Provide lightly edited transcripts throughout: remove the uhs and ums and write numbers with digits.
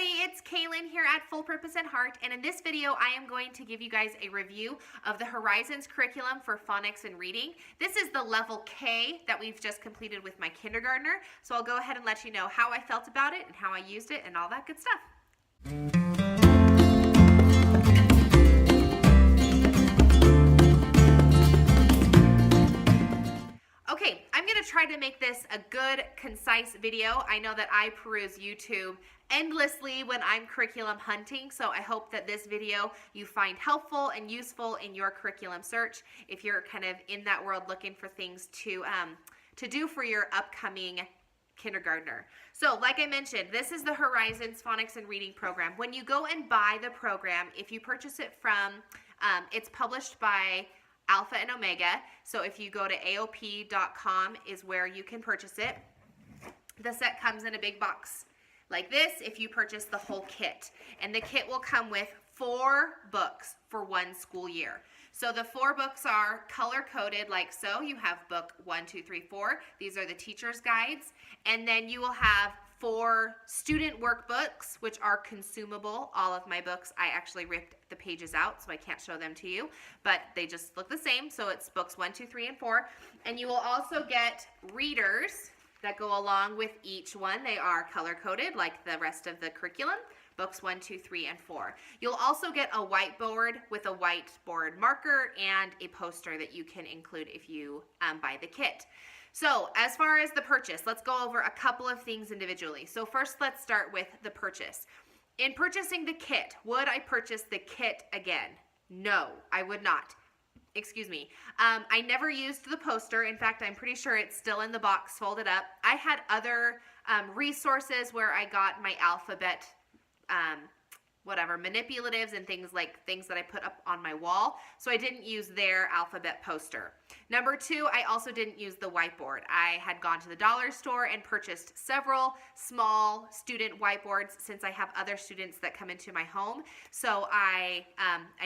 everybody, it's Kaylin here at Full Purpose at Heart, and in this video I am going to give you guys a review of the Horizons curriculum for phonics and reading. This is the level K that we've just completed with my kindergartner, so I'll go ahead and let you know how I felt about it and how I used it and all that good stuff. Okay, I'm going to try to make this a good, concise video. I know that I peruse YouTube endlessly when I'm curriculum hunting, so I hope that this video you find helpful and useful in your curriculum search if you're kind of in that world looking for things to do for your upcoming kindergartner. So like I mentioned, this is the Horizons Phonics and Reading program. When you go and buy the program, if you purchase it from, it's published by Alpha and Omega, so if you go to aop.com is where you can purchase it. The set comes in a big box like this if you purchase the whole kit, and the kit will come with 4 books for 1 school year. So the 4 books are color-coded like so. You have book 1, 2, 3, 4. These are the teacher's guides, and then you will have 4 student workbooks, which are consumable. All of my books, I actually ripped the pages out, so I can't show them to you, but they just look the same. So it's books 1, 2, 3, and 4. And you will also get readers that go along with each one. They are color-coded like the rest of the curriculum, books 1, 2, 3, and 4. You'll also get a whiteboard with a whiteboard marker and a poster that you can include if you buy the kit. So as far as the purchase, let's go over a couple of things individually. So first, let's start with the purchase. In purchasing the kit, would I purchase the kit again? No, I would not. Excuse me. I never used the poster. In fact, I'm pretty sure it's still in the box folded up. I had other resources where I got my alphabet manipulatives and things that I put up on my wall. So I didn't use their alphabet poster. Number 2, I also didn't use the whiteboard. I had gone to the dollar store and purchased several small student whiteboards since I have other students that come into my home. So I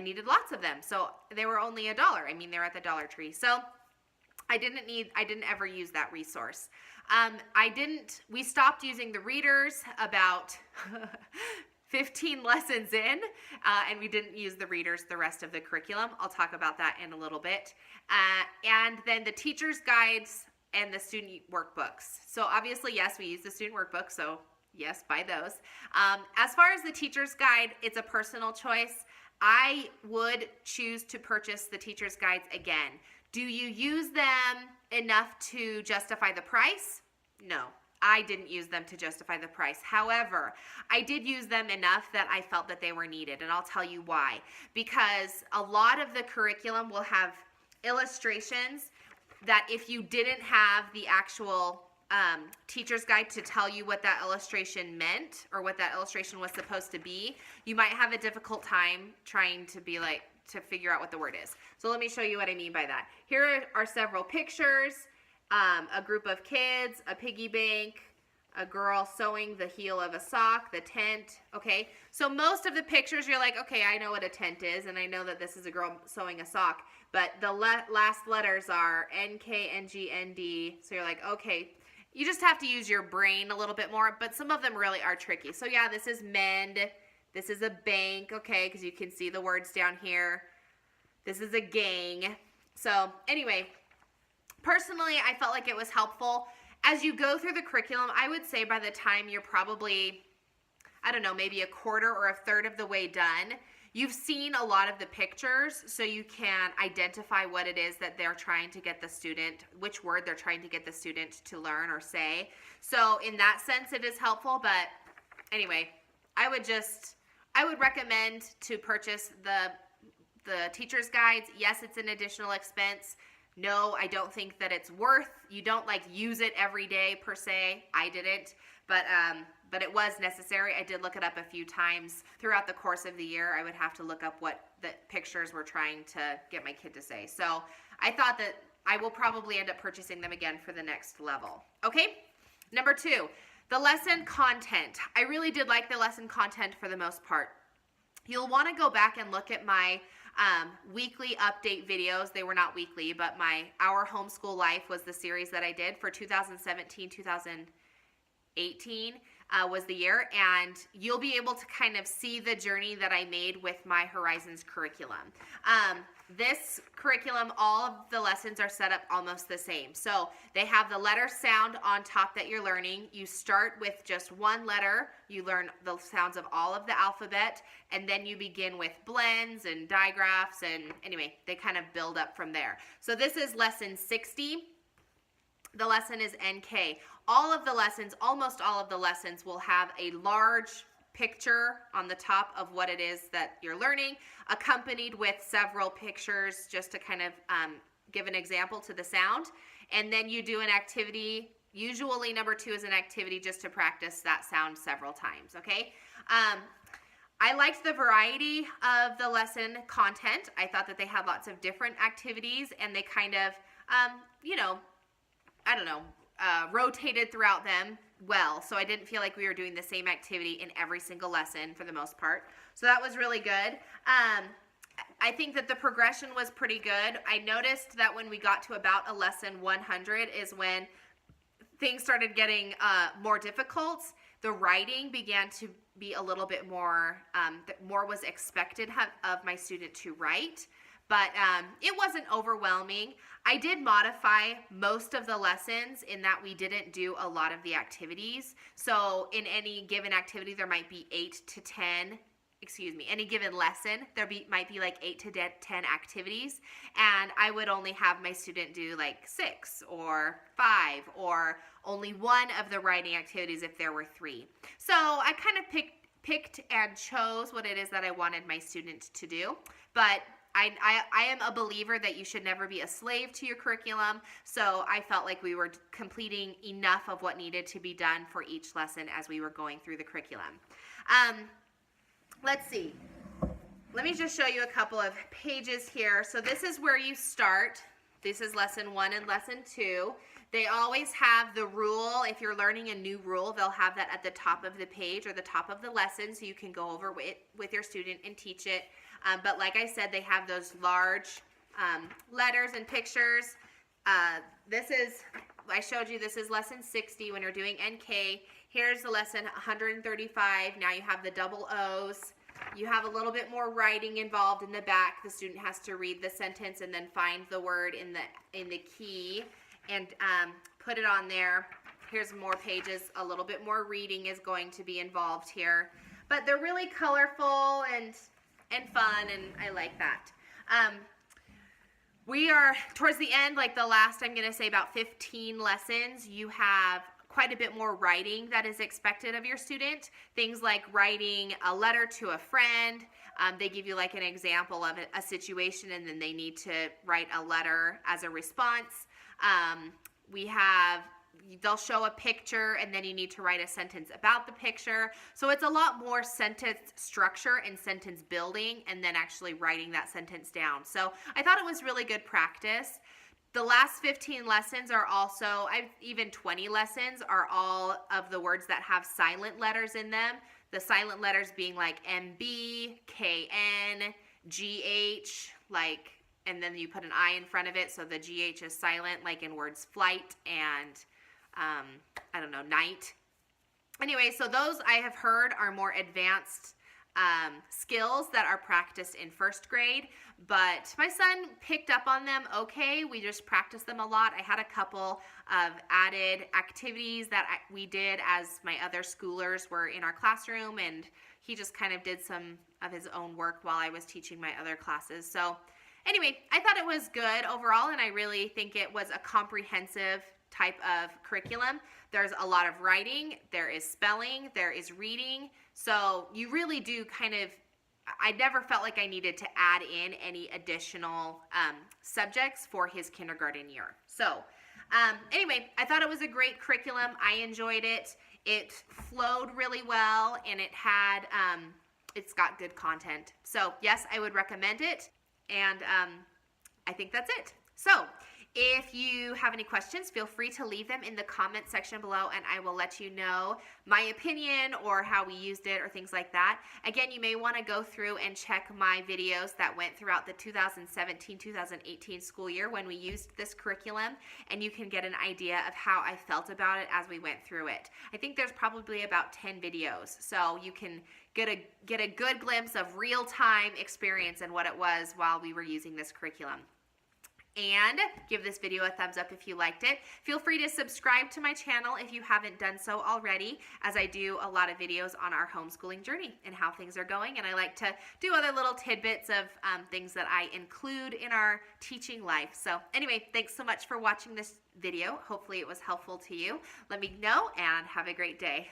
needed lots of them. So they were only $1. I mean, they're at the Dollar Tree. So I didn't ever use that resource. We stopped using the readers about 15 lessons in, and we didn't use the readers the rest of the curriculum. I'll talk about that in a little bit. And then the teacher's guides and the student workbooks. So obviously, yes, we use the student workbook, so yes, buy those. As far as the teacher's guide, it's a personal choice. I would choose to purchase the teacher's guides again. Do you use them enough to justify the price? No. I didn't use them to justify the price. However, I did use them enough that I felt that they were needed, and I'll tell you why. Because a lot of the curriculum will have illustrations that if you didn't have the actual teacher's guide to tell you what that illustration meant or what that illustration was supposed to be, you might have a difficult time trying to figure out what the word is. So let me show you what I mean by that. Here are several pictures. A group of kids, a piggy bank, a girl sewing the heel of a sock, the tent, okay? So most of the pictures, you're like, okay, I know what a tent is, and I know that this is a girl sewing a sock, but the last letters are N, K, N, G, N, D, so you're like, okay, you just have to use your brain a little bit more, but some of them really are tricky. So yeah, this is mend, this is a bank, okay, because you can see the words down here. This is a gang. So anyway, personally, I felt like it was helpful. As you go through the curriculum, I would say by the time you're probably, I don't know, maybe a quarter or a third of the way done, you've seen a lot of the pictures, so you can identify what it is that they're trying to get the student, which word they're trying to get the student to learn or say. So in that sense, it is helpful, but anyway, I would recommend to purchase the teacher's guides. Yes, it's an additional expense. No, I don't think that it's you don't use it every day per se. I didn't, but it was necessary. I did look it up a few times throughout the course of the year. I would have to look up what the pictures were trying to get my kid to say. So I thought that I will probably end up purchasing them again for the next level. Okay, number 2, the lesson content. I really did like the lesson content for the most part. You'll want to go back and look at my weekly update videos. They were not weekly, but Our Homeschool Life was the series that I did for 2017, 2018. was the year, and you'll be able to kind of see the journey that I made with my Horizons curriculum. This curriculum, all of the lessons are set up almost the same. So they have the letter sound on top that you're learning. You start with just one letter. You learn the sounds of all of the alphabet, and then you begin with blends and digraphs, and anyway, they kind of build up from there. So this is lesson 60. The lesson is NK. All of the lessons, almost all of the lessons, will have a large picture on the top of what it is that you're learning, accompanied with several pictures just to kind of give an example to the sound. And then you do an activity. Usually number 2 is an activity just to practice that sound several times, okay? I liked the variety of the lesson content. I thought that they had lots of different activities, and they kind of, rotated throughout them well. So I didn't feel like we were doing the same activity in every single lesson for the most part. So that was really good. I think that the progression was pretty good. I noticed that when we got to about a lesson 100 is when things started getting more difficult. The writing began to be a little bit more, more was expected of my student to write. But it wasn't overwhelming. I did modify most of the lessons in that we didn't do a lot of the activities. So in any given activity, there might be any given lesson, might be like 8 to 10 activities. And I would only have my student do like 6 or 5 or only one of the writing activities if there were 3. So I kind of picked and chose what it is that I wanted my student to do. But I am a believer that you should never be a slave to your curriculum, so I felt like we were completing enough of what needed to be done for each lesson as we were going through the curriculum. Let's see. Let me just show you a couple of pages here. So this is where you start. This is lesson 1 and lesson 2. They always have the rule. If you're learning a new rule, they'll have that at the top of the page or the top of the lesson, so you can go over it with your student and teach it. But like I said, they have those large letters and pictures. I showed you this is lesson 60 when you're doing NK. Here's the lesson 135. Now you have the double O's. You have a little bit more writing involved in the back. The student has to read the sentence and then find the word in the key and put it on there. Here's more pages. A little bit more reading is going to be involved here. But they're really colorful and fun, and I like that. We are towards the end, like the last, I'm going to say about 15 lessons, you have quite a bit more writing that is expected of your student. Things like writing a letter to a friend. They give you like an example of a situation, and then they need to write a letter as a response. They'll show a picture, and then you need to write a sentence about the picture. So it's a lot more sentence structure and sentence building, and then actually writing that sentence down. So I thought it was really good practice. The last 15 lessons are also, even 20 lessons are all of the words that have silent letters in them. The silent letters being like MB, KN, GH, and then you put an I in front of it, so the GH is silent, like in words flight and night. Anyway, so those I have heard are more advanced skills that are practiced in first grade, but my son picked up on them okay. We just practiced them a lot. I had a couple of added activities that we did as my other schoolers were in our classroom, and he just kind of did some of his own work while I was teaching my other classes. So anyway, I thought it was good overall, and I really think it was a comprehensive type of curriculum. There's a lot of writing, there is spelling, there is reading, so you really do I never felt like I needed to add in any additional subjects for his kindergarten year. So anyway, I thought it was a great curriculum. I enjoyed it. It flowed really well, and it's got good content. So yes, I would recommend it, and I think that's it. So If you have any questions, feel free to leave them in the comment section below and I will let you know my opinion or how we used it or things like that. Again, you may want to go through and check my videos that went throughout the 2017-2018 school year when we used this curriculum, and you can get an idea of how I felt about it as we went through it. I think there's probably about 10 videos, so you can get a good glimpse of real-time experience and what it was while we were using this curriculum. And give this video a thumbs up if you liked it. Feel free to subscribe to my channel if you haven't done so already, as I do a lot of videos on our homeschooling journey and how things are going, and I like to do other little tidbits of things that I include in our teaching life. So anyway, thanks so much for watching this video. Hopefully it was helpful to you. Let me know and have a great day.